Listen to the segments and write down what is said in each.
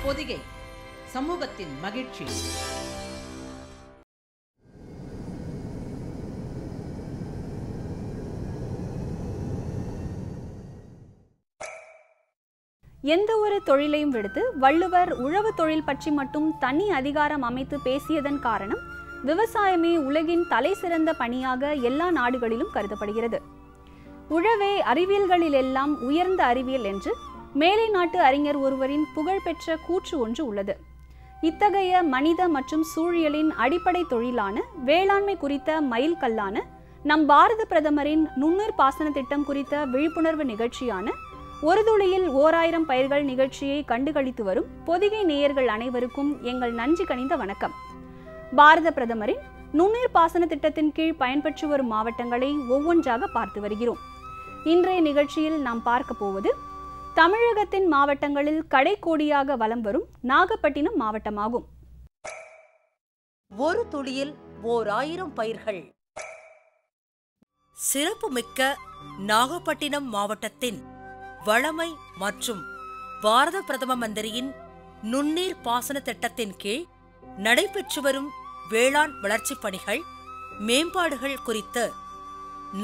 பொதிகை சமூகத்தின் மகிழ்ச்சி. எந்த ஒரு தொழிலையும் விடுத்து வள்ளுவர் உழவு தொழில் பற்றி மட்டும் தனி அதிகாரம் அமைத்து பேசியதன் காரணம் விவசாயமே உலகின் தலை சிறந்த பணியாக எல்லா நாடுகளிலும் கருதப்படுகிறது. உழவே அறிவியல்களிலெல்லாம் உயர்ந்த அறிவியல் என்று மேலை நாட்டு அறிஞர் ஒருவரின் புகழ்பெற்ற கூற்று ஒன்று உள்ளது. இத்தகைய மனித மற்றும் சூழியலின் அடிப்படை தொழிலான வேளாண்மை குறித்த மைல்கல்லான நம் பாரத பிரதமரின் நுண்ணுயிர் பாசன திட்டம் குறித்த விழிப்புணர்வு நிகழ்ச்சியான ஒரு துளியில் 1000 பயிர்கள் நிகழ்ச்சியை கண்டுகளித்து வரும் பொதிகை நேயர்கள் அனைவருக்கும் எங்கள் நன்றி கனிந்த வணக்கம். பாரத பிரதமரின் நுண்ணுயிர் பாசன திட்டத்தின் கீழ் பயன்பெற்று வரும் மாவட்டங்களை ஒவ்வொன்றாக பார்த்து வருகிறோம். இன்றைய நிகழ்ச்சியில் நாம் பார்க்க போவது தமிழகத்தின் மாவட்டங்களில் கடைக்கோடியாக வலம் வரும் நாகப்பட்டினம் மாவட்டமாகும். ஒரு துளியில் 1000 பயிர்கள். சிறப்புமிக்க நாகப்பட்டினம் மாவட்டத்தின் வளமை மற்றும் பாரத பிரதம மந்திரியின் நுண்ணீர் பாசன திட்டத்தின் கீழ் நடைபெற்று வரும் வேளாண் வளர்ச்சிப் பணிகள் மேம்பாடுகள் குறித்து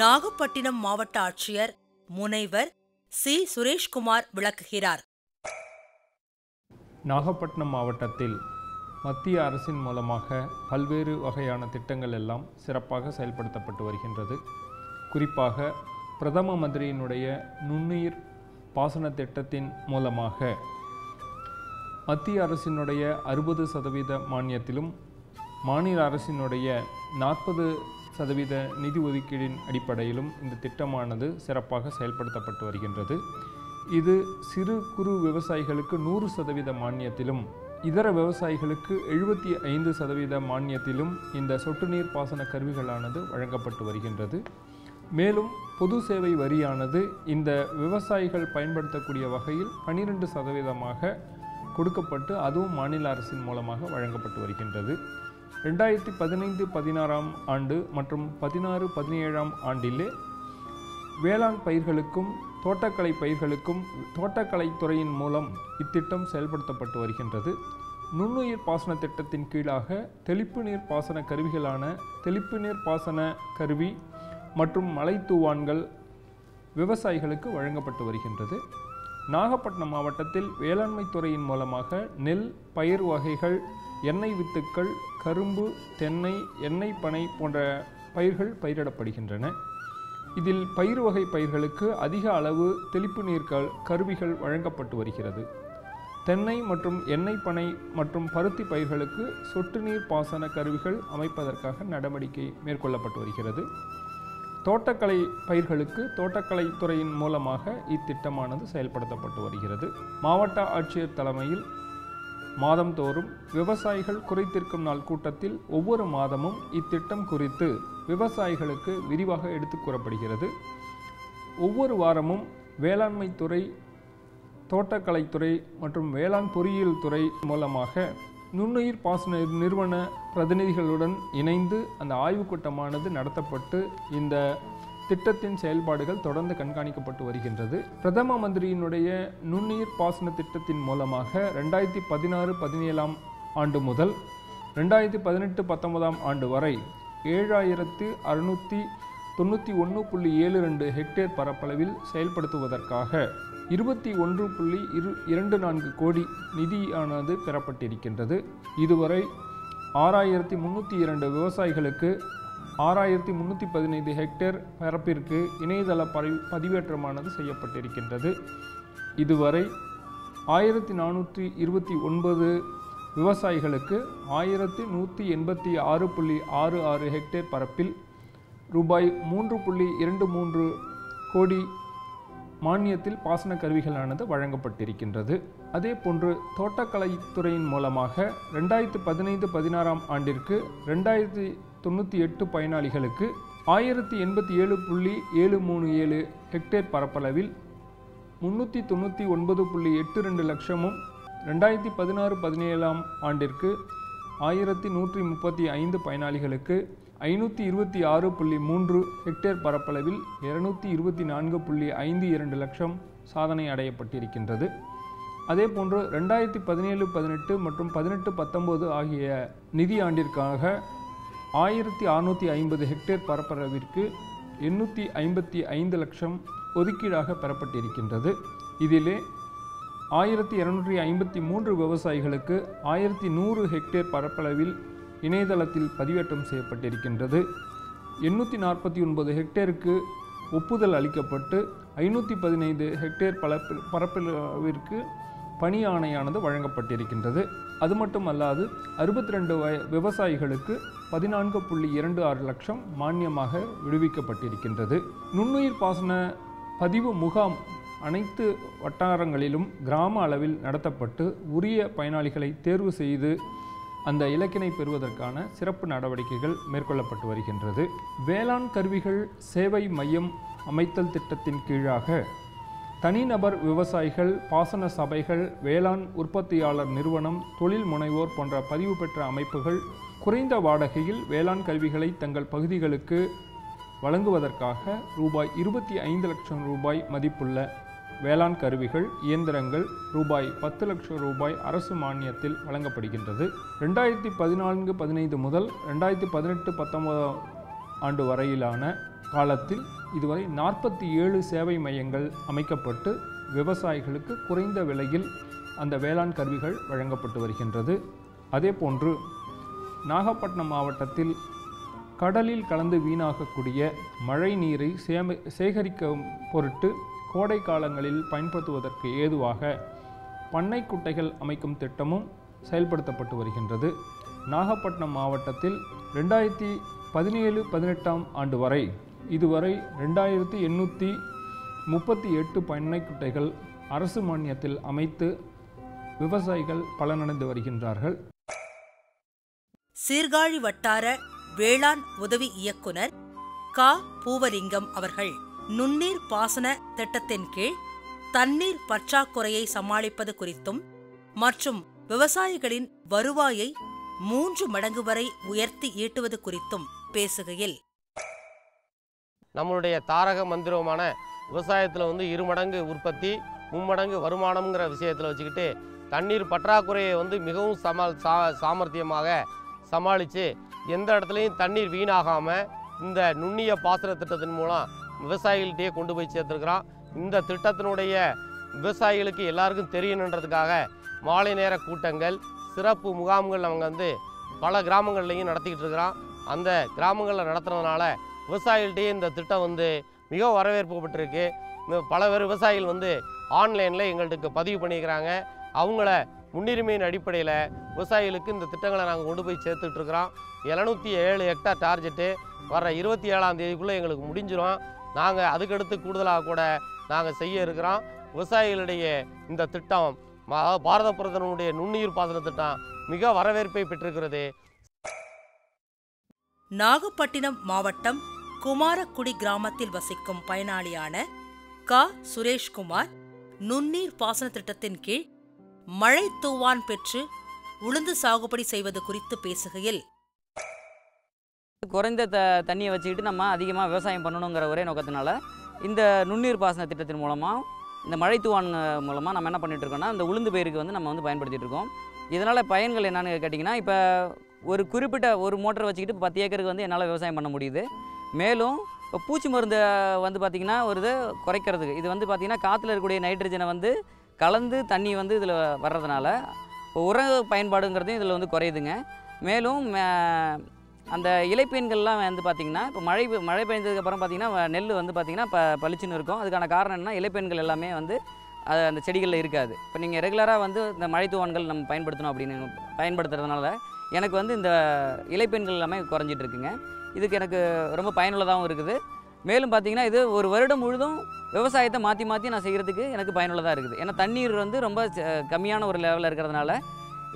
நாகப்பட்டினம் மாவட்ட ஆட்சியர் முனைவர் சி. சுரேஷ்குமார் விளக்குகிறார். நாகப்பட்டினம் மாவட்டத்தில் மத்திய அரசின் மூலமாக பல்வேறு வகையான திட்டங்கள் எல்லாம் சிறப்பாக செயல்படுத்தப்பட்டு வருகின்றது. குறிப்பாக பிரதம மந்திரியினுடைய நுண்ணுயிர் பாசன திட்டத்தின் மூலமாக மத்திய அரசினுடைய 60% மானியத்திலும் மாநில அரசினுடைய 40% நிதி ஒதுக்கீடின் அடிப்படையிலும் இந்த திட்டமானது சிறப்பாக செயல்படுத்தப்பட்டு வருகின்றது. இது சிறு குறு விவசாயிகளுக்கு 100% மானியத்திலும் இதர விவசாயிகளுக்கு 75% மானியத்திலும் இந்த சொட்டு நீர் பாசன கருவிகளானது வழங்கப்பட்டு வருகின்றது. மேலும் பொது சேவை வரியானது இந்த விவசாயிகள் பயன்படுத்தக்கூடிய வகையில் 12% கொடுக்கப்பட்டு அதுவும் மாநில அரசின் மூலமாக வழங்கப்பட்டு வருகின்றது. 2015-16 ஆண்டு மற்றும் 16-17 ஆண்டிலே வேளாண் பயிர்களுக்கும் தோட்டக்கலை பயிர்களுக்கும் தோட்டக்கலைத்துறையின் மூலம் இத்திட்டம் செயல்படுத்தப்பட்டு வருகின்றது. நுண்ணுயிர் பாசன திட்டத்தின் கீழாக தெளிப்பு நீர் பாசன கருவிகளான தெளிப்பு நீர் பாசன கருவி மற்றும் மலைத்தூவான்கள் விவசாயிகளுக்கு வழங்கப்பட்டு வருகின்றது. நாகப்பட்டினம் மாவட்டத்தில் வேளாண்மை துறையின் மூலமாக நெல், பயிர் வகைகள், எண்ணெய் வித்துக்கள், கரும்பு, தென்னை, எண்ணெய் பனை போன்ற பயிர்கள் பயிரிடப்படுகின்றன. இதில் பயிர் வகை பயிர்களுக்கு அதிக அளவு தெளிப்பு நீர் கருவிகள் வழங்கப்பட்டு வருகிறது. தென்னை மற்றும் எண்ணெய் பனை மற்றும் பருத்தி பயிர்களுக்கு சொட்டு நீர் பாசன கருவிகள் அமைப்பதற்காக நடவடிக்கை மேற்கொள்ளப்பட்டு வருகிறது. தோட்டக்கலை பயிர்களுக்கு தோட்டக்கலைத்துறையின் மூலமாக இத்திட்டமானது செயல்படுத்தப்பட்டு வருகிறது. மாவட்ட ஆட்சியர் தலைமையில் மாதந்தோறும் விவசாயிகள் குறைதீர்க்கும் நாள் கூட்டத்தில் ஒவ்வொரு மாதமும் இத்திட்டம் குறித்து விவசாயிகளுக்கு விரிவாக எடுத்துக் கூறப்படுகிறது. ஒவ்வொரு வாரமும் வேளாண்மை துறை, தோட்டக்கலைத்துறை மற்றும் வேளாண் பொறியியல் துறை மூலமாக நுண்ணுயிர் பாசன நிறுவன பிரதிநிதிகளுடன் இணைந்து அந்த ஆய்வுக் கூட்டமானது நடத்தப்பட்டு இந்த திட்டத்தின் செயல்பாடுகள் தொடர்ந்து கண்காணிக்கப்பட்டு வருகின்றது. பிரதம மந்திரியினுடைய நுண்ணுயிர் பாசன திட்டத்தின் மூலமாக 2016-17 ஆண்டு முதல் 2018-19 ஆண்டு வரை 7691.72 ஹெக்டேர் பரப்பளவில் செயல்படுத்துவதற்காக 21.24 கோடி நிதியானது பெறப்பட்டிருக்கின்றது. இதுவரை 6302 விவசாயிகளுக்கு 6315 ஹெக்டேர் பரப்பிற்கு இணையதள பதிவேற்றமானது செய்யப்பட்டிருக்கின்றது. இதுவரை 1429 விவசாயிகளுக்கு 1186.66 ஹெக்டேர் பரப்பில் ரூபாய் 3.23 கோடி மானியத்தில் பாசன கருவிகளானது வழங்கப்பட்டிருக்கின்றது. அதே போன்று தோட்டக்கலைத்துறையின் மூலமாக 2015-16 ஆண்டிற்கு 2098 பயனாளிகளுக்கு 1087.737 ஹெக்டேர் பரப்பளவில் 399.82 லட்சமும் 2016-17 ஆண்டிற்கு 1135 பயனாளிகளுக்கு 526.3 ஹெக்டேர் பரப்பளவில் 224.52 லட்சம் சாதனை அடையப்பட்டிருக்கின்றது. அதேபோன்று 2017-18 மற்றும் 18-19 ஆகிய நிதியாண்டிற்காக 1650 ஹெக்டேர் பரப்பளவிற்கு 855 லட்சம் ஒதுக்கீடாக பெறப்பட்டிருக்கின்றது. இதிலே 1253 விவசாயிகளுக்கு 1100 ஹெக்டேர் பரப்பளவில் இணையதளத்தில் பதிவேற்றம் செய்யப்பட்டிருக்கின்றது. 849 ஹெக்டேருக்கு ஒப்புதல் அளிக்கப்பட்டு 515 ஹெக்டேர் பரப்பளவிற்கு பணி ஆணையானது வழங்கப்பட்டிருக்கின்றது. அது மட்டுமல்லாது 62 விவசாயிகளுக்கு 14.26 லட்சம் மானியமாக விடுவிக்கப்பட்டிருக்கின்றது. நுண்ணுயிர் பாசன பதிவு முகாம் அனைத்து வட்டாரங்களிலும் கிராம அளவில் நடத்தப்பட்டு உரிய பயனாளிகளை தேர்வு செய்து அந்த இலக்கினை பெறுவதற்கான சிறப்பு நடவடிக்கைகள் மேற்கொள்ளப்பட்டு வருகின்றது. வேளாண் கருவிகள் சேவை மையம் அமைத்தல் திட்டத்தின் கீழாக தனிநபர் விவசாயிகள், பாசன சபைகள், வேளாண் உற்பத்தியாளர் நிறுவனம், தொழில் முனைவோர் போன்ற பதிவு பெற்ற அமைப்புகள் குறைந்த வாடகையில் வேளாண் கருவிகளை தங்கள் பகுதிகளுக்கு வழங்குவதற்காக ரூபாய் 25 லட்சம் ரூபாய் மதிப்புள்ள வேளாண் கருவிகள், இயந்திரங்கள் ரூபாய் 10 லட்சம் ரூபாய் அரசு மானியத்தில் வழங்கப்படுகின்றது. 2014-15 முதல் 2018-19 ஆண்டு வரையிலான காலத்தில் இதுவரை 47 சேவை மையங்கள் அமைக்கப்பட்டு விவசாயிகளுக்கு குறைந்த விலையில் அந்த வேளாண் கருவிகள் வழங்கப்பட்டு வருகின்றது. அதேபோன்று நாகப்பட்டினம் மாவட்டத்தில் கடலில் கலந்து வீணாகக்கூடிய மழை நீரை சேகரிக்கும் பொருட்டு கோடை காலங்களில் பயன்படுத்துவதற்கு ஏதுவாக பண்ணை குட்டைகள் அமைக்கும் திட்டமும் செயல்படுத்தப்பட்டு வருகின்றது. நாகப்பட்டினம் மாவட்டத்தில் 2017-18 ஆண்டு வரை இதுவரை 2838 பண்ணை குட்டைகள் அரசு மானியத்தில் அமைத்து விவசாயிகள் பலனடைந்து வருகின்றார்கள். சீர்காழி வட்டார வேளாண் உதவி இயக்குனர் கா. பூவலிங்கம் அவர்கள் நுண்ணீர் பாசன திட்டத்தின் கீழ் தண்ணீர் பற்றாக்குறையை சமாளிப்பது குறித்தும் மற்றும் விவசாயிகளின் வருவாயை 3 மடங்கு வரை உயர்த்தி ஈட்டுவது குறித்தும் பேசுகையில், நம்மளுடைய தாரக மந்திரமான விவசாயத்தில் 2 மடங்கு உற்பத்தி 3 மடங்கு வருமானம்ங்கிற விஷயத்தில் வச்சுக்கிட்டு தண்ணீர் பற்றாக்குறையை மிகவும் சாமர்த்தியமாக சமாளித்து எந்த இடத்துலையும் தண்ணீர் வீணாகாமல் இந்த நுண்ணிய பாசன திட்டத்தின் மூலம் விவசாயிகள்கிட்டயே கொண்டு போய் சேர்த்துருக்குறோம். இந்த திட்டத்தினுடைய விவசாயிகளுக்கு எல்லாருக்கும் தெரியணுன்றதுக்காக மாலை நேர கூட்டங்கள், சிறப்பு முகாம்கள் அவங்க பல கிராமங்கள்லையும் நடத்திக்கிட்டு இருக்கிறோம். அந்த கிராமங்களில் நடத்துறதுனால விவசாயிகள்கிட்டயே இந்த திட்டம் மிக வரவேற்பப்பட்டிருக்கு. பல பேர் விவசாயிகள் ஆன்லைனில் எங்கள்கிட்ட பதிவு பண்ணிக்கிறாங்க. அவங்கள முன்னுரிமையின் அடிப்படையில் விவசாயிகளுக்கு இந்த திட்டங்களை நாங்கள் கொண்டு போய் சேர்த்துட்ருக்குறோம். 707 ஹெக்டார் டார்கெட்டு வர 27ஆம் தேதிக்குள்ளே எங்களுக்கு முடிஞ்சிடும். நாங்கள் அதுக்கடுத்து கூடுதலாக கூட நாங்கள் செய்ய இருக்கிறோம். விவசாயிகளிடையே இந்த திட்டம் பாரத பிரதமருடைய நுண்ணுயிர் பாசன திட்டம் மிக வரவேற்பை பெற்றிருக்கிறது. நாகப்பட்டினம் மாவட்டம் குமாரக்குடி கிராமத்தில் வசிக்கும் பயனாளியான கா. சுரேஷ்குமார் நுண்ணீர் பாசன திட்டத்தின் கீழ் மழை தூவான் பெற்று உளுந்து சாகுபடி செய்வது குறித்து பேசுகையில், குறைந்த தண்ணியை வச்சுக்கிட்டு நம்ம அதிகமாக விவசாயம் பண்ணணுங்கிற ஒரே நோக்கத்தினால இந்த நுண்ணீர் பாசன திட்டத்தின் மூலமாக இந்த மழை தூவான் மூலமாக நம்ம என்ன பண்ணிகிட்டு இருக்கோம்னா இந்த உளுந்து பயிருக்கு நம்ம பயன்படுத்திகிட்டு இருக்கோம். இதனால் பயன்கள் என்னென்னு கேட்டிங்கன்னா, இப்போ ஒரு குறிப்பிட்ட ஒரு மோட்டரை வச்சுக்கிட்டு 10 ஏக்கருக்கு என்னால் விவசாயம் பண்ண முடியுது. மேலும் இப்போ பூச்சி மருந்து பார்த்திங்கன்னா ஒரு இதை குறைக்கிறதுக்கு இது பார்த்திங்கன்னா காற்றுல இருக்கக்கூடிய நைட்ரஜனை கலந்து தண்ணி இதில் வர்றதுனால இப்போ உர பயன்பாடுங்கிறதையும் இதில் குறையுதுங்க. மேலும் அந்த இலைப்பெண்கள்லாம் பார்த்திங்கன்னா இப்போ மழை பெய்ஞ்சதுக்கப்புறம் பார்த்திங்கன்னா நெல் பார்த்திங்கன்னா பளிச்சுன்னு இருக்கும். அதுக்கான காரணம் என்னன்னா, இலைப்பெண்கள் எல்லாமே அந்த செடிகளில் இருக்காது. இப்போ நீங்கள் ரெகுலராக இந்த மழை தூவான்கள் நம்ம பயன்படுத்தணும் அப்படின்னு பயன்படுத்துறதுனால எனக்கு இந்த இலைப்பெண்கள் எல்லாமே குறைஞ்சிட்டு இருக்குங்க. இதுக்கு எனக்கு ரொம்ப பயனுள்ளதாகவும் இருக்குது. மேலும் பார்த்திங்கன்னா இது ஒரு வருடம் முழுதும் விவசாயத்தை மாற்றி நான் செய்கிறதுக்கு எனக்கு பயனுள்ளதாக இருக்குது. ஏன்னா தண்ணீர் ரொம்ப கம்மியான ஒரு லெவலில் இருக்கிறதுனால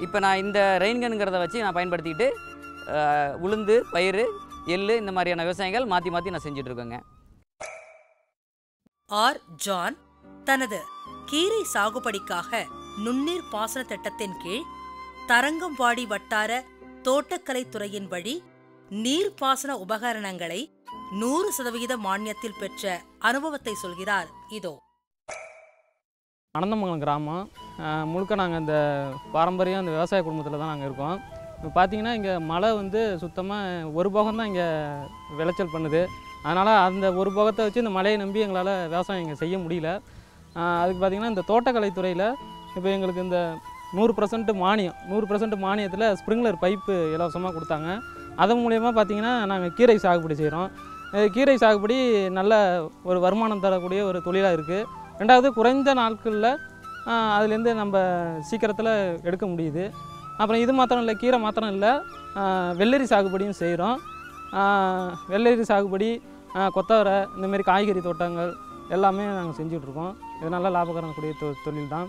இப்போ நான் இந்த ரெயின்கனுங்கிறத வச்சு நான் பயன்படுத்திக்கிட்டு உளுந்து, பயிறு, எள்ளு இந்த மாதிரியான விவசாயங்கள் மாற்றி நான் செஞ்சிட்ருக்கேங்க. ஆர். ஜான் தனது கீரை சாகுபடிக்காக நுண்ணீர் பாசன திட்டத்தின் கீழ் தரங்கம்பாடி வட்டார தோட்டக்கலைத்துறையின் வழி நீர்ப்பாசன உபகரணங்களை 100% மானியத்தில் பெற்ற அனுபவத்தை சொல்கிறார். இதோ. அனந்தமங்கலம் கிராமம் முழுக்க நாங்கள் இந்த பாரம்பரியம் அந்த விவசாய குடும்பத்தில் தான் நாங்கள் இருக்கோம். இப்போ பார்த்தீங்கன்னா இங்கே மழை வந்து சுத்தமாக ஒரு போகம் தான் இங்கே விளைச்சல் பண்ணுது. அதனால் அந்த ஒரு போகத்தை வச்சு இந்த மழையை நம்பி எங்களால் விவசாயம் இங்கே செய்ய முடியல. அதுக்கு பார்த்திங்கன்னா இந்த தோட்டக்கலைத்துறையில் இப்போ எங்களுக்கு இந்த 100% மானியம் 100% மானியத்தில் ஸ்ப்ரிங்க்லர் பைப்பு இலவசமாக கொடுத்தாங்க. அதன் மூலயமா பார்த்திங்கன்னா நாங்கள் கீரை சாகுபடி செய்கிறோம். கீரை சாகுபடி நல்ல ஒரு வருமானம் தரக்கூடிய ஒரு தொழிலாக இருக்குது. ரெண்டாவது குறைந்த நாட்களில் அதுலேருந்து நம்ம சீக்கிரத்தில் எடுக்க முடியுது. அப்புறம் இது மாத்திரம் இல்லை, கீரை மாத்திரம் இல்லை, வெள்ளரி சாகுபடியும் செய்கிறோம். வெள்ளரி சாகுபடி, கொத்தவரை, இந்தமாரி காய்கறி தோட்டங்கள் எல்லாமே நாங்கள் செஞ்சிட்ருக்கோம். இது நல்லா லாபகரக்கூடிய தொழில் தான்.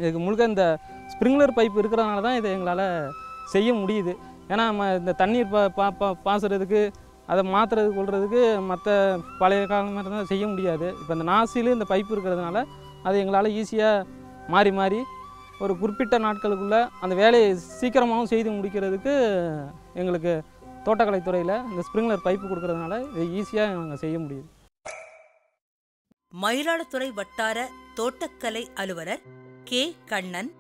இதுக்கு முழுக்க இந்த ஸ்ப்ரிங்க்லர் பைப் இருக்கிறதுனால தான் இதை எங்களால் செய்ய முடியுது. ஏன்னா நம்ம இந்த தண்ணீர் பாசுறதுக்கு அதை மாற்றுறது கொள்றதுக்கு மற்ற பழைய காலம் மாதிரி தான் செய்ய முடியாது. இப்போ இந்த நாசியில் இந்த பைப்பு இருக்கிறதுனால அது எங்களால் ஈஸியாக மாறி மாறி ஒரு குறிப்பிட்ட நாட்களுக்குள்ளே அந்த வேலையை சீக்கிரமாகவும் செய்து முடிக்கிறதுக்கு எங்களுக்கு தோட்டக்கலைத்துறையில் இந்த ஸ்ப்ரிங்க்லர் பைப்பு கொடுக்கறதுனால இதை ஈஸியாக நாங்கள் செய்ய முடியுது. மயிலாடுதுறை வட்டார தோட்டக்கலை அலுவலர் கே. கண்ணன்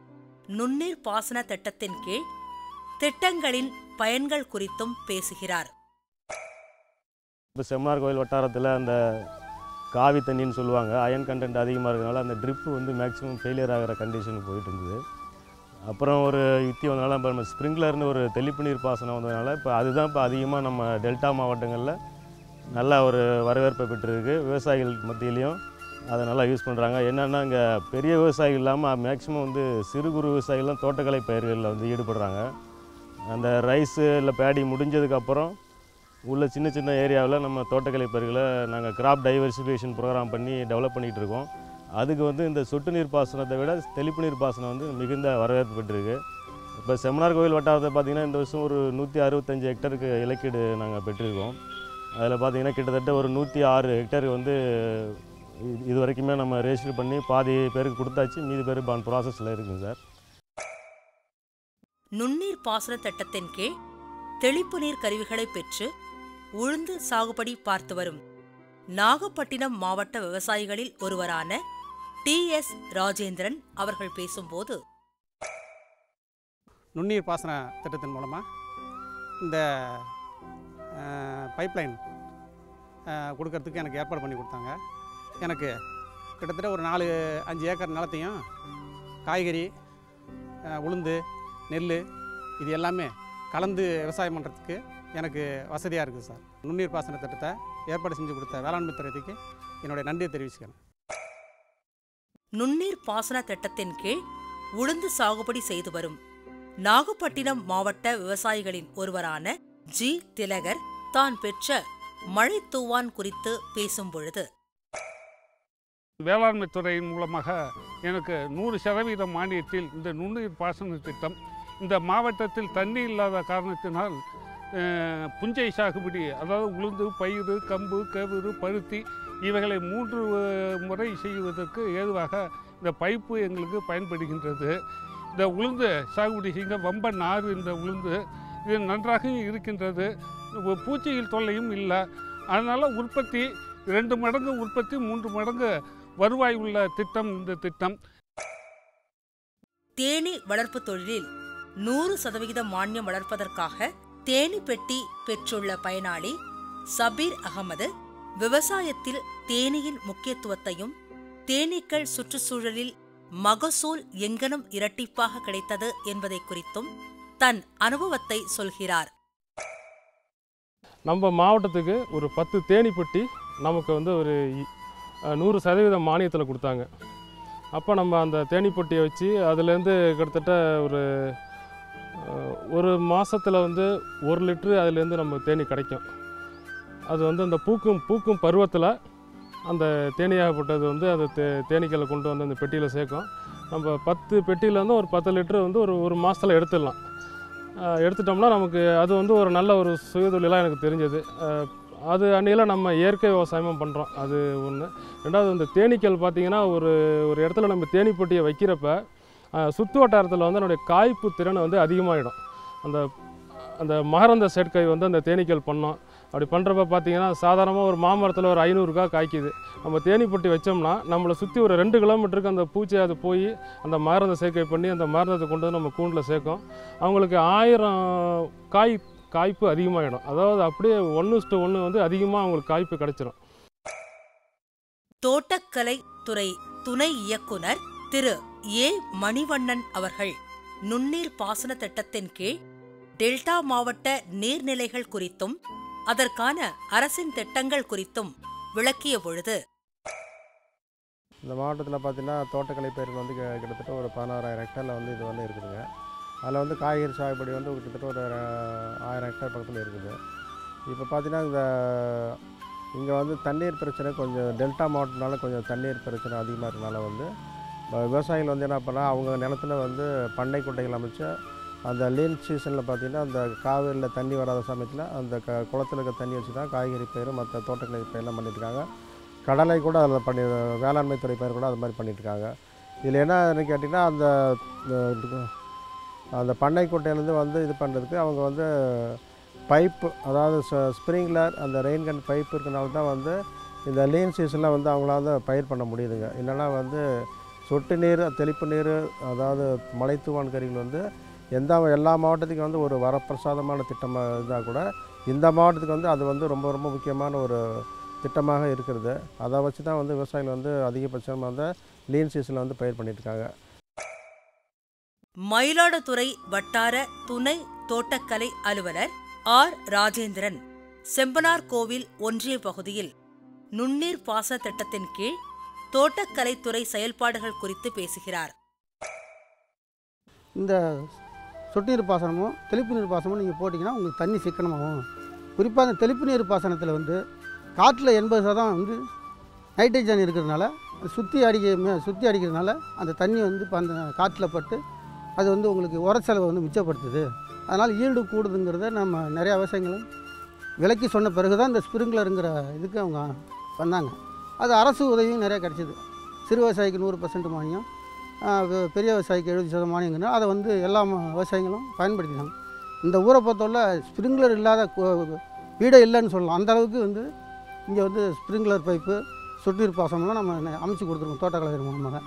நுண்ணீர் பாசன திட்டத்தின் கீழ் திட்டங்களின் பயன்கள் குறித்தும் பேசுகிறார். இப்போ செம்மனார் கோயில் வட்டாரத்தில் அந்த காவி தண்ணின்னு சொல்லுவாங்க, அயன் கண்டென்ட் அதிகமாக இருக்கிறதுனால அந்த ட்ரிப்பு வந்து மேக்ஸிமம் ஃபெயிலியர் ஆகிற கண்டிஷனுக்கு போயிட்டு இருந்தது. அப்புறம் ஒரு யுக்தி வந்தனால இப்போ நம்ம ஸ்ப்ரிங்க்லர்னு ஒரு தெளிப்பு நீர் பாசனம் வந்ததுனால இப்போ அதுதான் இப்போ அதிகமாக நம்ம டெல்டா மாவட்டங்களில் நல்ல ஒரு வரவேற்பை பெற்றிருக்கு. விவசாயிகள் மத்தியிலையும் அதை நல்லா யூஸ் பண்ணுறாங்க. என்னென்னா இங்கே பெரிய விவசாயிகள் இல்லாமல் மேக்ஸிமம் வந்து சிறு குறு விவசாயிகள்லாம் தோட்டக்கலை பயிர்களில் வந்து ஈடுபடுறாங்க. அந்த ரைஸு இல்லை பேடி முடிஞ்சதுக்கப்புறம் உள்ள சின்ன சின்ன ஏரியாவில் நம்ம தோட்டக்கலை பயிர்களை நாங்கள் கிராப் டைவர்சிஃபிகேஷன் ப்ரோக்ராம் பண்ணி டெவலப் பண்ணிகிட்டு இருக்கோம். அதுக்கு வந்து இந்த சொட்டு நீர் பாசனத்தை விட தெளிப்பு நீர் பாசனம் வந்து மிகுந்த வரவேற்பு பெற்றிருக்கு. இப்போ செம்மனார் கோயில் வட்டாரத்தை பார்த்திங்கன்னா இந்த வருஷம் ஒரு 165 ஹெக்டருக்கு இலக்கீடு நாங்கள் பெற்றிருக்கோம். அதில் பார்த்திங்கன்னா கிட்டத்தட்ட ஒரு 106 ஹெக்டருக்கு வந்து இது வரைக்குமே நம்ம ரெஜிஸ்டர் பண்ணி பாதி பேருக்கு கொடுத்தாச்சு, மீதி பேர் ப்ராசஸில் இருக்குங்க சார். நுண்ணீர் பாசன திட்டத்தின் கீழ் தெளிப்பு நீர் கருவிகளை பெற்று உளுந்து சாகுபடி பார்த்து வரும் நாகப்பட்டினம் மாவட்ட விவசாயிகளில் ஒருவரான டி.எஸ். ராஜேந்திரன் அவர்கள் பேசும்போது, நுண்ணீர் பாசன திட்டத்தின் மூலமாக இந்த பைப்லைன் கொடுக்கறதுக்கு எனக்கு ஏற்பாடு பண்ணி கொடுத்தாங்க. எனக்கு கிட்டத்தட்ட ஒரு 4-5 ஏக்கர் நிலத்தையும் காய்கறி, உளுந்து, நெல் இது எல்லாமே கலந்து விவசாயம் பண்ணுறதுக்கு எனக்கு வசதியாக இருக்குது சார். நுண்ணீர் பாசன திட்டத்தை ஏற்பாடு செஞ்சு கொடுத்த வேளாண்மை துறைக்கு என்னுடைய நன்றியை தெரிவிச்சுக்கிறேன். நுண்ணீர் பாசன திட்டத்தின் கீழ் உளுந்து சாகுபடி செய்து வரும் நாகப்பட்டினம் மாவட்ட விவசாயிகளின் ஒருவரான ஜி. திலகர் தான் பெற்ற மழை தூவான் குறித்து பேசும் பொழுது, வேளாண்மை துறையின் மூலமாக எனக்கு 100% மானியத்தில் இந்த நுண்ணீர் பாசன திட்டம், இந்த மாவட்டத்தில் தண்ணி இல்லாத காரணத்தினால் புஞ்சை சாகுபடி, அதாவது உளுந்து, பயிறு, கம்பு, கவுரு, பருத்தி இவைகளை 3 முறை செய்வதற்கு ஏதுவாக இந்த பைப்பு எங்களுக்கு பயன்படுகின்றது. இந்த உளுந்து சாகுபடி செய்ய வம்ப நாறு இந்த உளுந்து இது நன்றாக இருக்கின்றது. பூச்சிகள் தொல்லையும் இல்லை. அதனால் உற்பத்தி 2 மடங்கு உற்பத்தி, 3 மடங்கு வருவாய் உள்ள திட்டம் இந்த திட்டம். தேனீ வளர்ப்பு தொழிலில் 100% மானியம் வளர்ப்பதற்காக தேனி பெட்டி பெற்றுள்ள பயனாளி சபீர் அகமது விவசாயத்தில் தேனீயின் முக்கியத்துவத்தையும் தேனீக்கள் சுற்றுச்சூழலில் மகசூல் எங்கனம் இரட்டிப்பாக கிடைத்தது என்பதை குறித்தும் தன் அனுபவத்தை சொல்கிறார். நம்ம மாவட்டத்துக்கு ஒரு 10 தேனி பெட்டி நமக்கு வந்து ஒரு 100% மானியத்தில் கொடுத்தாங்க. அப்போ நம்ம அந்த தேனி பெட்டியை வச்சு அதுலேருந்து கிட்டத்தட்ட ஒரு மாதத்தில் வந்து 1 லிட்ரு அதுலேருந்து நம்ம தேனி கிடைக்கும். அது வந்து அந்த பூக்கும் பருவத்தில் அந்த தேனியாகப்பட்டது வந்து அந்த தேனீக்களை கொண்டு வந்து அந்த பெட்டியில் சேர்க்கும். நம்ம 10 பெட்டியிலேருந்து ஒரு 10 லிட்ரு வந்து ஒரு மாதத்தில் எடுத்துடலாம். எடுத்துட்டோம்னா நமக்கு அது வந்து ஒரு நல்ல ஒரு சுயதொழிலாக எனக்கு தெரிஞ்சது. அது அன்றையில் நம்ம இயற்கை விவசாயமும் பண்ணுறோம், அது ஒன்று. ரெண்டாவது இந்த தேனீக்கள் பார்த்திங்கன்னா ஒரு இடத்துல நம்ம தேனி பெட்டியை வைக்கிறப்ப சுற்று வட்டாரத்தில் வந்து அதனுடைய காய்ப்பு திறன் வந்து அதிகமாகிடும். அந்த மகரந்த சேர்க்கை வந்து அந்த தேனீக்கள் பண்ணோம். அப்படி பண்ணுறப்ப பார்த்தீங்கன்னா சாதாரணமாக ஒரு மாமரத்தில் ஒரு 500 காய் காய்க்குது. நம்ம தேனி பொட்டி வச்சோம்னா நம்மளை சுற்றி ஒரு 2 கிலோமீட்டருக்கு அந்த பூச்சி அது போய் அந்த மருந்தை சேர்க்கை பண்ணி அந்த மருந்தத்தை கொண்டு வந்து நம்ம கூண்டில் சேர்க்கும். அவங்களுக்கு 1000 காய்ப்பு அதிகமாகிடும். அதாவது அப்படியே 1:1 வந்து அதிகமாக அவங்களுக்கு காய்ப்பு கிடைச்சிரும். தோட்டக்கலை துறை துணை இயக்குனர் திரு ஏ. மணிவண்ணன் அவர்கள் நுண்ணீர் பாசன திட்டத்தின் கீழ் டெல்டா மாவட்ட நீர்நிலைகள் குறித்தும் அதற்கான அரசின் திட்டங்கள் குறித்தும் விளக்கிய பொழுது, இந்த மாவட்டத்தில் பார்த்திங்கன்னா தோட்டக்கலை பயிர்கள் வந்து கிட்டத்தட்ட ஒரு 16,000 ஹெக்டரில் வந்து இது வந்து இருக்குதுங்க. அதில் வந்து காய்கறி சாகுபடி வந்து கிட்டத்தட்ட ஒரு 1000 ஹெக்டர் பக்கத்தில் இருக்குது. இப்போ பார்த்திங்கன்னா இங்கே வந்து தண்ணீர் பிரச்சனை கொஞ்சம் டெல்டா மாவட்டத்தினால கொஞ்சம் தண்ணீர் பிரச்சனை அதிகமாக இருக்கிறனால வந்து விவசாயிகள் வந்து என்ன பண்ணால் அவங்க நிலத்தில் வந்து பண்ணை குட்டைகள் அமைச்சு அந்த லீன் சீசனில் பார்த்திங்கன்னா அந்த காவேரியில் தண்ணி வராத சமயத்தில் அந்த குளத்தில் இருக்க தண்ணி வச்சு தான் காய்கறி பயிர் மற்ற தோட்டக்கலை பயிரெலாம் பண்ணிட்டுருக்காங்க. கடலை கூட அதில் வேளாண்மை துறை பயிர் கூட அது மாதிரி பண்ணிட்டுருக்காங்க. இதில் என்னன்னு கேட்டிங்கன்னா அந்த பண்ணை குட்டையிலேருந்து வந்து இது பண்ணுறதுக்கு அவங்க வந்து பைப்பு, அதாவது ஸ்ப்ரிங்க்லர் அந்த ரெயின்கன் பைப் இருக்கிறனால தான் வந்து இந்த லீன் சீசனில் வந்து அவங்களால வந்து பயிர் பண்ண முடியுதுங்க. இல்லைன்னா வந்து சொட்டு நீர், தெளிப்பு நீர், அதாவது மலை தூவான் கருவிகள் வந்து எல்லா மாவட்டத்துக்கும் வந்து ஒரு வரப்பிரசாதமான திட்டமாக இருந்தால் கூட இந்த மாவட்டத்துக்கு வந்து அது வந்து ரொம்ப ரொம்ப முக்கியமான ஒரு திட்டமாக இருக்கிறது. அதை வச்சு தான் வந்து விவசாயிகள் வந்து அதிகபட்சமாக வந்து லீன் சீசனில் வந்து பயிர் பண்ணிட்டுருக்காங்க. மயிலாடுதுறை வட்டார துணை தோட்டக்கலை அலுவலர் ஆர். ராஜேந்திரன் செம்பனார் கோவில் ஒன்றிய பகுதியில் நுண்ணீர் பாசன திட்டத்தின் கீழ் தோட்டக்கலைத்துறை செயல்பாடுகள் குறித்து பேசுகிறார். இந்த சொட்டு நீர் பாசனமும் தெளிப்பு நீர் பாசனமும் நீங்கள் போட்டிங்கன்னா உங்களுக்கு தண்ணி சிக்கனமாகும். குறிப்பாக அந்த தெளிப்பு நீர் பாசனத்தில் வந்து காற்றில் 80% வந்து நைட்ரஜன் இருக்கிறதுனால சுற்றி அடிக்கிறதுனால அந்த தண்ணி வந்து இப்போ அந்த காற்றில் பட்டு அது வந்து உங்களுக்கு உரச்செலவை வந்து மிச்சப்படுத்துது. அதனால் ஈல்டு கூடுதுங்கிறத நம்ம நிறையா விவசாயிகளும் விலைக்கு சொன்ன பிறகு தான் இந்த ஸ்ப்ரிங்க்லருங்கிற இதுக்கு அவங்க வந்தாங்க. அது அரசு உதவியும் நிறையா கிடச்சிது. சிறு விவசாயிக்கு 100% மானியம், பெரிய விவசாயிக்கு 70% மானியங்கன்னா அதை வந்து எல்லா விவசாயிகளும் பயன்படுத்தினாங்க. இந்த ஊரை பொறுத்தவரை ஸ்ப்ரிங்க்லர் இல்லாத வீடே இல்லைன்னு சொல்லலாம். அந்தளவுக்கு வந்து இங்கே வந்து ஸ்ப்ரிங்க்லர் பைப்பு, சொட்டு நீர் பாசனம்லாம் நம்ம அமைச்சு கொடுத்துருக்கோம் தோட்டக்கலை மூலமாக.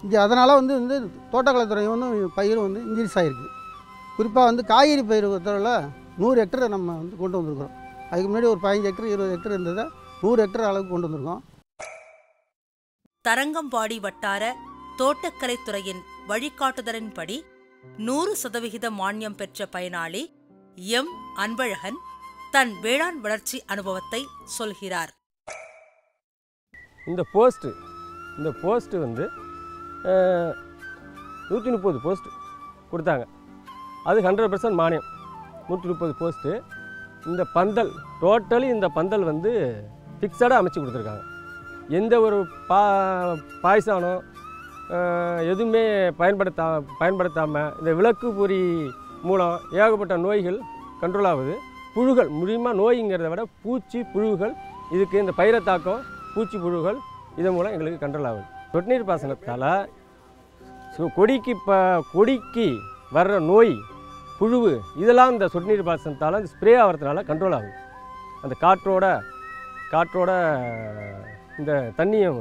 இங்கே அதனால் வந்து தோட்டக்கலைத்துறை வந்து பயிர் வந்து இன்க்ரீஸ் ஆகிருக்கு. குறிப்பாக வந்து காய்கறி பயிர் பொறுத்தவரை 100 ஹெக்டரை நம்ம வந்து கொண்டு வந்திருக்கிறோம். அதுக்கு முன்னாடி ஒரு 15 ஹெக்டர் 20 ஹெக்டர் இருந்ததை 100 ஹெக்டர் அளவுக்கு கொண்டு வந்திருக்கோம். தரங்கம்பாடி வட்டார தோட்டக்கலைத்துறையின் வழிகாட்டுதலின்படி 100% மானியம் பெற்ற பயனாளி எம். அன்பழகன் தன் வேளாண் வளர்ச்சி அனுபவத்தை சொல்கிறார். இந்த போஸ்ட்டு வந்து 130 போஸ்ட் கொடுத்தாங்க. அது 100% மானியம். 130 போஸ்ட்டு. இந்த பந்தல் டோட்டலி இந்த பந்தல் வந்து ஃபிக்ஸடாக அமைச்சு கொடுத்துருக்காங்க. எந்த ஒரு பாய்சானோ எதுவுமே பயன்படுத்தாமல் இந்த விளக்கு பொறி மூலம் ஏகப்பட்ட நோய்கள் கண்ட்ரோல் ஆகுது. புழுகள் மூலியமாக நோய்ங்கிறத விட பூச்சி புழுகள் இதுக்கு இந்த பயிரை தாக்கம் பூச்சி புழுகள் இதன் மூலம் எங்களுக்கு கண்ட்ரோல் ஆகுது. சொட்டு நீர் பாசனத்தால் கொடிக்கு வர்ற நோய் புழுவு இதெல்லாம் இந்த சொட்டு நீர் பாசனத்தால் ஸ்ப்ரே ஆகிறதுனால கண்ட்ரோல் ஆகுது. அந்த காற்றோட இந்த தண்ணியும்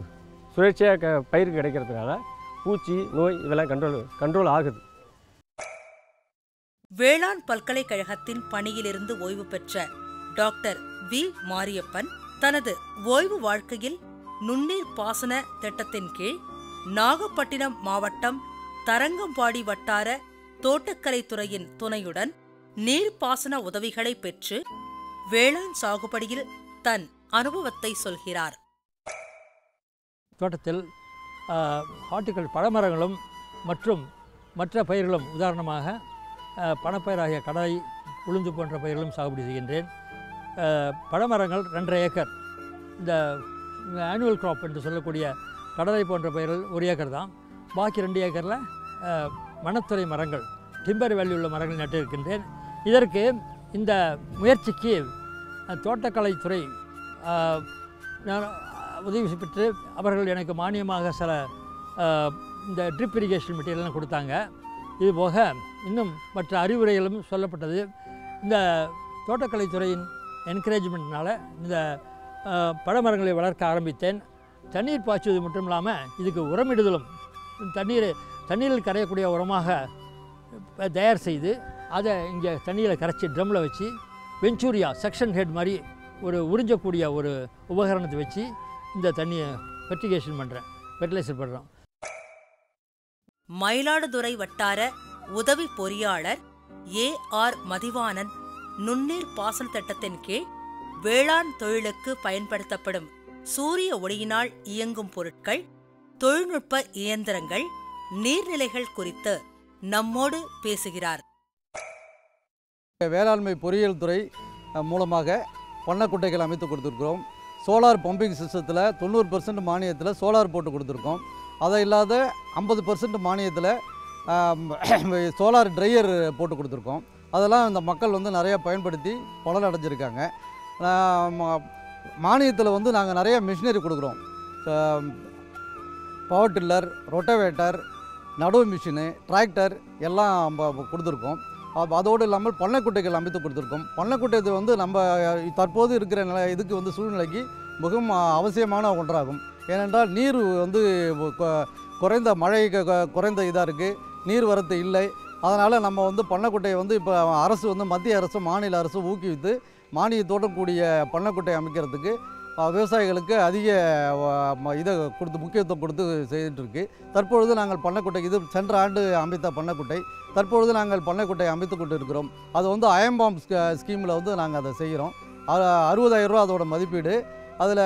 சுழற்சியாக பயிருக்கு கிடைக்கிறதுனால பூச்சி நோய் இதெல்லாம் கண்ட்ரோல் ஆகுது. வேளாண் பல்கலைக்கழகத்தின் பணியிலிருந்து ஓய்வு பெற்ற டாக்டர் வி. மாரியப்பன் தனது ஓய்வு வாழ்க்கையில் நுண்ணீர் பாசன திட்டத்தின் கீழ் நாகப்பட்டினம் மாவட்டம் தரங்கம்பாடி வட்டார தோட்டக்கலைத்துறையின் துணையுடன் நீர்ப்பாசன உதவிகளை பெற்று வேளாண் சாகுபடியில் தன் அனுபவத்தை சொல்கிறார். தோட்டத்தில் பழமரங்களும் மற்றும் மற்ற பயிர்களும், உதாரணமாக பணப்பயிராகிய கடலை, உளுந்து போன்ற பயிர்களும் சாகுபடி செய்கின்றேன். பழமரங்கள் 2.5 ஏக்கர். இந்த ஆனுவல் கிராப் என்று சொல்லக்கூடிய கடலை போன்ற பயிர்கள் 1 ஏக்கர் தான். பாக்கி 2 ஏக்கரில் வனத்துறை மரங்கள், டிம்பர் வேல்யூ உள்ள மரங்கள் நட்டு இருக்கின்றேன். இதற்கு இந்த முயற்சிக்கு தோட்டக்கலைத்துறை நான் உதவி பெற்று அவர்கள் எனக்கு மானியமாக சில இந்த ட்ரிப் இரிகேஷன் மெட்டீரியல்லாம் கொடுத்தாங்க. இதுபோக இன்னும் மற்ற அறிவுரைகளும் சொல்லப்பட்டது. இந்த தோட்டக்கலைத்துறையின் என்கரேஜ்மெண்ட்னால இந்த பழமரங்களை வளர்க்க ஆரம்பித்தேன். தண்ணீர் பாய்ச்சுவது மட்டும் இல்லாமல் இதுக்கு உரமிடுதலும் தண்ணீரில் கரையக்கூடிய உரமாக தயார் செய்து அதை இங்கே தண்ணியில் கரைச்சி ட்ரம்மில் வச்சு வெஞ்சூரியா செக்ஷன் ஹெட் மாதிரி ஒரு உறிஞ்சக்கூடிய ஒரு உபகரணத்தை வச்சு இந்த தண்ணியை ஃபெர்டிகேஷன் பண்ணுறேன், ஃபெர்டிலைசர் பண்ணுறோம். மயிலாடுதுறை வட்டார உதவி பொறியாளர் ஏ.ஆர். மதிவாணன் நுண்ணீர் பாசன திட்டத்தின் கீழ் வேளாண் தொழிலுக்கு பயன்படுத்தப்படும் சூரிய ஒளியினால் இயங்கும் பொருட்கள், தொழில்நுட்ப இயந்திரங்கள், நீர்நிலைகள் குறித்து நம்மோடு பேசுகிறார். வேளாண்மை பொறியியல் துறை மூலமாக பண்ணைக்குட்டைகள் அமைத்து கொடுத்துருக்கிறோம். சோலார் பம்பிங் சிஸ்டத்தில் 90% மானியத்தில் சோலார் போட்டு கொடுத்துருக்கோம். அதை இல்லாத 50% மானியத்தில் சோலார் ட்ரையர் போட்டு கொடுத்துருக்கோம். அதெல்லாம் இந்த மக்கள் வந்து நிறையா பயன்படுத்தி பலன் அடைஞ்சிருக்காங்க. மானியத்தில் வந்து நாங்கள் நிறைய மிஷினரி கொடுக்குறோம். பவர் டில்லர், ரொட்டவேட்டர், நடவு மிஷினு, டிராக்டர் எல்லாம் கொடுத்துருக்கோம். அதோடு இல்லாமல் பண்ணைக்குட்டைகள் அமைத்து கொடுத்துருக்கோம். பண்ணைக்குட்டை வந்து நம்ம தற்போது இருக்கிற இதுக்கு வந்து சூழ்நிலைக்கு மிகவும் அவசியமான ஒன்றாகும். ஏனென்றால் நீர் வந்து குறைந்த மழை குறைந்த இதாக இருக்குது, நீர் வரத்து இல்லை. அதனால் நம்ம வந்து பண்ணைக்குட்டையை வந்து இப்போ அரசு வந்து மத்திய அரசு மாநில அரசு ஊக்குவித்து மானியத்தோடு கூடிய பண்ணைக்குட்டை அமைக்கிறதுக்கு விவசாயிகளுக்கு அதிக இதை கொடுத்து முக்கியத்துவம் கொடுத்து செய்துட்டுருக்கு. தற்பொழுது நாங்கள் பண்ணைக்குட்டை இது சென்ற ஆண்டு அமைத்த பண்ணைக்குட்டை, தற்பொழுது நாங்கள் பண்ணைக்குட்டை அமைத்து கொண்டு இருக்கிறோம். அது வந்து அயம்பாம் ஸ்கீமில் வந்து நாங்கள் அதை செய்கிறோம். 60,000 ரூபா அதோட மதிப்பீடு. அதில்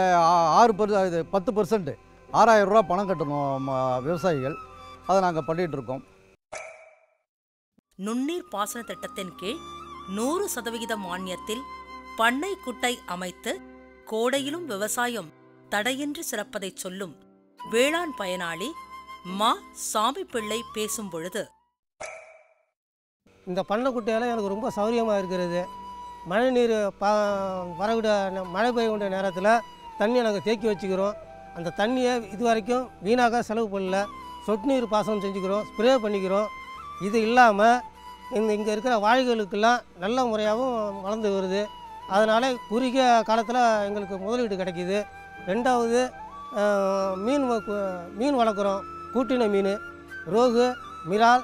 10% 6,000 ரூபா பணம் கட்டணும் விவசாயிகள். அதை நாங்கள் பண்ணிகிட்ருக்கோம். நுண்ணீர் பாசன திட்டத்தின் கீழ் 100% மானியத்தில் பண்ணை குட்டை அமைத்து கோடையிலும் விவசாயம் தடையின்றி சிறப்பதை சொல்லும் வேளாண் பயனாளி மா சாமி பிள்ளை பேசும் பொழுது, இந்த பண்ணைக்குட்டையால் எனக்கு ரொம்ப சௌகரியமாக இருக்கிறது. மழை நீர் மழை பெய்ய வேண்டிய நேரத்தில் தண்ணியை நாங்கள் தேக்கி வச்சுக்கிறோம். அந்த தண்ணியை இது வரைக்கும் வீணாக செலவு பண்ணல. சொட்டு நீர் பாசனம் செஞ்சுக்கிறோம், ஸ்ப்ரே பண்ணிக்கிறோம். இது இல்லாமல் இங்கே இருக்கிற வாழைகளுக்கெல்லாம் நல்ல முறையாகவும் வளர்ந்து வருது. அதனால் குறுகிய காலத்தில் எங்களுக்கு முதலீடு கிடைக்கிது. ரெண்டாவது மீன் வளர்க்குறோம். கூட்டின மீன், ரோகு, மிரால்,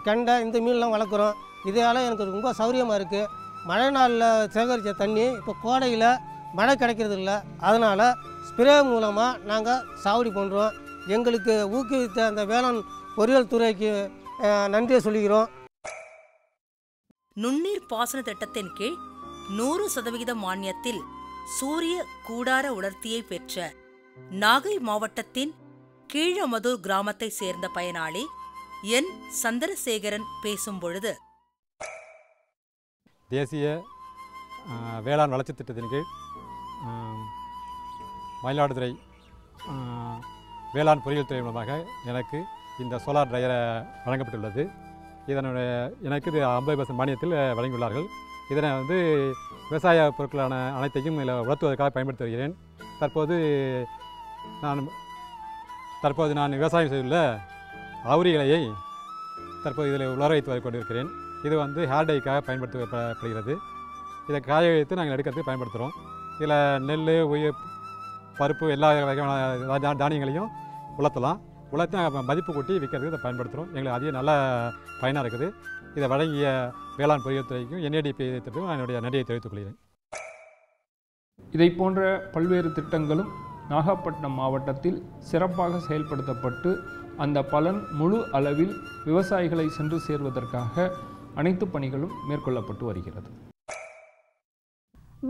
கெண்டை இந்த மீன்லாம் வளர்க்குறோம். இதால் எனக்கு ரொம்ப சௌகரியமாக இருக்குது. மழை நாளில் சேகரித்த தண்ணி இப்போ கோடையில் மழை கிடைக்கிறது இல்லை. அதனால் ஸ்ப்ரே மூலமாக நாங்கள் சாவடி பண்ணுறோம். எங்களுக்கு ஊக்குவித்த அந்த வேளாண் பொறியியல் துறைக்கு நன்றியை சொல்லிக்கிறோம். நுண்ணீர் பாசன திட்டத்தின் கீழ் 100% மானியத்தில் சூரிய கூடார உலர்த்தியை பெற்ற நாகை மாவட்டத்தின் கீழமதூர் கிராமத்தை சேர்ந்த பயனாளி என் சந்திரசேகரன் பேசும் பொழுது, தேசிய வேளாண் வளர்ச்சி திட்டத்தின் கீழ் மயிலாடுதுறை வேளாண் பொறியியல் துறை மூலமாக எனக்கு இந்த சோலார் ட்ரையரை வழங்கப்பட்டுள்ளது. இதனுடைய எனக்கு இது 50% மானியத்தில் வழங்கியுள்ளார்கள். இதனை வந்து விவசாய பொருட்களான அனைத்தையும் இதில் உலர்த்துவதற்காக பயன்படுத்தி வருகிறேன். தற்போது நான் விவசாயம் செய்துள்ள அவுரி இலையை தற்போது இதில் உலர வைத்து கொண்டிருக்கிறேன். இது வந்து ஹேர் டைக்காக பயன்படுத்தப்படுகிறது. இதை காய வைத்து நாங்கள் எடுக்கிறதுக்கு பயன்படுத்துகிறோம். இதில் நெல், பருப்பு எல்லா வகையான தானியங்களையும் உலர்த்தலாம். உலர்த்தி மதிப்பு கூட்டி விற்கிறதுக்கு இதை பயன்படுத்துகிறோம். எங்களுக்கு அதிக நல்ல பயனாக இருக்குது. இதை வழங்கிய வேளாண் பொறியியல் துறைக்கும் NADP திட்டத்துக்கும் என்னுடைய நன்றியை தெரிவித்துக் கொள்கிறேன். இதை போன்ற பல்வேறு திட்டங்களும் நாகப்பட்டினம் மாவட்டத்தில் சிறப்பாக செயல்படுத்தப்பட்டு அந்த பலன் முழு அளவில் விவசாயிகளை சென்று சேர்வதற்காக அனைத்து பணிகளும் மேற்கொள்ளப்பட்டு வருகிறது.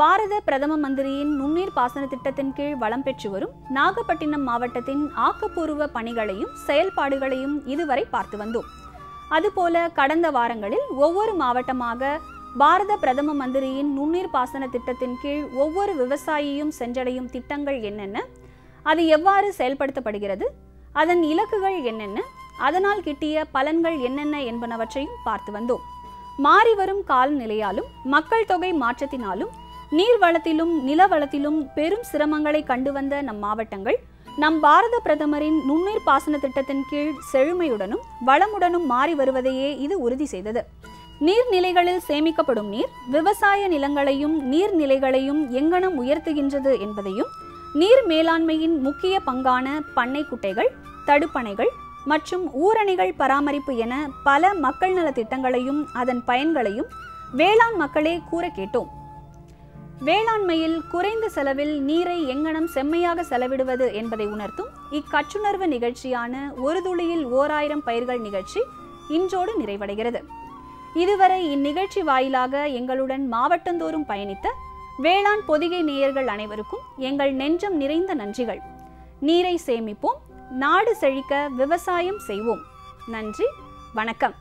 பாரத பிரதம மந்திரியின் நுண்ணீர் பாசன திட்டத்தின் கீழ் வளம் பெற்று வரும் நாகப்பட்டினம் மாவட்டத்தின் ஆக்கப்பூர்வ பணிகளையும் செயல்பாடுகளையும் இதுவரை பார்த்து வந்தோம். அதுபோல கடந்த வாரங்களில் ஒவ்வொரு மாவட்டமாக பாரத பிரதம மந்திரியின் நுண்ணீர் பாசன திட்டத்தின் கீழ் ஒவ்வொரு விவசாயியும் சென்றடையும் திட்டங்கள் என்னென்ன, அது எவ்வாறு செயல்படுத்தப்படுகிறது, அதன் இலக்குகள் என்னென்ன, அதனால் கிட்டிய பலன்கள் என்னென்ன என்பனவற்றையும் பார்த்து வந்தோம். மாறிவரும் காலநிலையாலும் மக்கள் தொகை மாற்றத்தினாலும் நீர்வளத்திலும் நிலவளத்திலும் பெரும் சிரமங்களை கண்டு வந்த நம் மாவட்டங்கள் நம் பாரத பிரதமரின் நுண்ணீர் பாசன திட்டத்தின் கீழ் செழுமையுடனும் வளமுடனும் மாறி வருவதையே இது உறுதி செய்தது. நீர்நிலைகளில் சேமிக்கப்படும் நீர் விவசாய நிலங்களையும் நீர்நிலைகளையும் எங்கனம் உயர்த்துகின்றது என்பதையும், நீர் மேலாண்மையின் முக்கிய பங்கான பண்ணை குட்டைகள், தடுப்பணைகள் மற்றும் ஊரணிகள் பராமரிப்பு என பல மக்கள் நல திட்டங்களையும் அதன் பயன்களையும் வேளாண் மக்களே கூற கேட்டோம். வேளாண்மையில் குறைந்த செலவில் நீரை எங்கனம் செம்மையாக செலவிடுவது என்பதை உணர்த்தும் இக்கற்றுணர்வு நிகழ்ச்சியான ஒரு துளியில் 1000 பயிர்கள் நிகழ்ச்சி இன்றோடு நிறைவடைகிறது. இதுவரை இந்நிகழ்ச்சி வாயிலாக எங்களுடன் மாவட்டந்தோறும் பயணித்த வேளாண் பொதிகை நேயர்கள் அனைவருக்கும் எங்கள் நெஞ்சம் நிறைந்த நன்றிகள். நீரை சேமிப்போம், நாடு செழிக்க விவசாயம் செய்வோம். நன்றி, வணக்கம்.